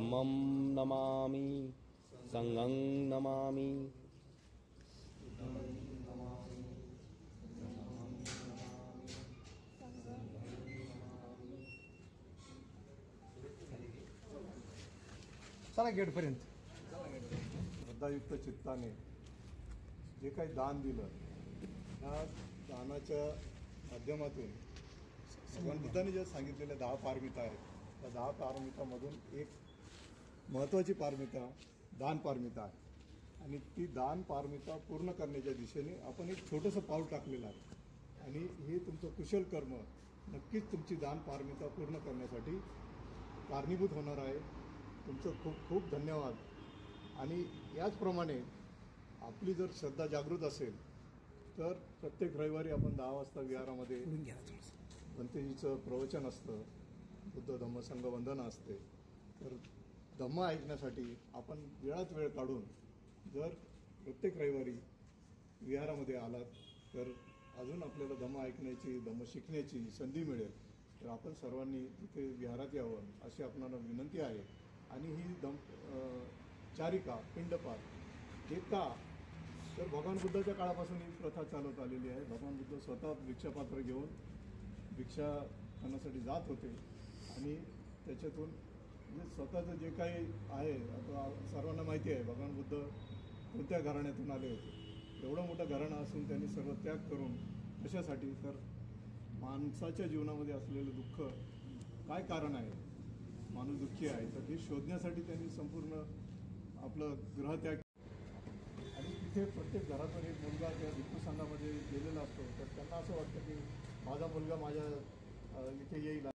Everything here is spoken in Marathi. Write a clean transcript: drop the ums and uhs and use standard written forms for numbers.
धम्मं नमामि संघं नमामि। चला गेटपर्यंत। श्रद्धायुक्त चित्ताने जे काही दान दिलं, त्या दानाच्या माध्यमातून भगवान बुद्धांनी जे सांगितलेल्या 10 पारमिता आहेत, त्या 10 पारमितामधून एक महत्त्वाची पारमिता दान पारमिता आहे। आणि ती दान पारमिता पूर्ण करण्याच्या दिशेने आपण एक छोटंसं पाऊल टाकलेलं आहे। आणि हे तुमचं कुशल कर्म नक्कीच तुमची दान पारमिता पूर्ण करण्यासाठी कारणीभूत होणार आहे। तुमचं खूप खूप धन्यवाद। आणि याचप्रमाणे आपली जर श्रद्धा जागृत असेल तर प्रत्येक रविवारी आपण 10 वाजता विहारामध्ये भंतेजीचं प्रवचन असतं, बुद्ध धम्म संघ वंदना असते। तर धम्म ऐकण्यासाठी आपण वेळात वेळ काढून जर प्रत्येक रविवारी विहारामध्ये आलात तर अजून आपल्याला धम्म ऐकण्याची, धम्म शिकण्याची संधी मिळेल। तर आपण सर्वांनी तिथे विहारात यावं अशी आपणाला विनंती आहे। आणि ही चारिका पिंडपात हे का, तर भगवान बुद्धाच्या काळापासून ही प्रथा चालत आलेली आहे। भगवान बुद्ध स्वतः भिक्षापात्र घेऊन भिक्षा करण्यासाठी जात होते आणि त्याच्यातून म्हणजे स्वतःचं जे काही आहे, आता सर्वांना माहिती आहे भगवान बुद्ध कोणत्या घराण्यातून आले होते। एवढं मोठं घराणं असून त्यांनी सर्व त्याग करून कशासाठी, तर माणसाच्या जीवनामध्ये असलेलं दुःख काय कारण आहे, माणूस दुःखी आहे, तर हे शोधण्यासाठी त्यांनी संपूर्ण आपलं गृहत्याग। आणि तिथे प्रत्येक घरातून एक मुलगा त्या भिक्खू संघामध्ये गेलेला असतो, तर त्यांना असं वाटतं की माझा मुलगा माझ्या इथे येईल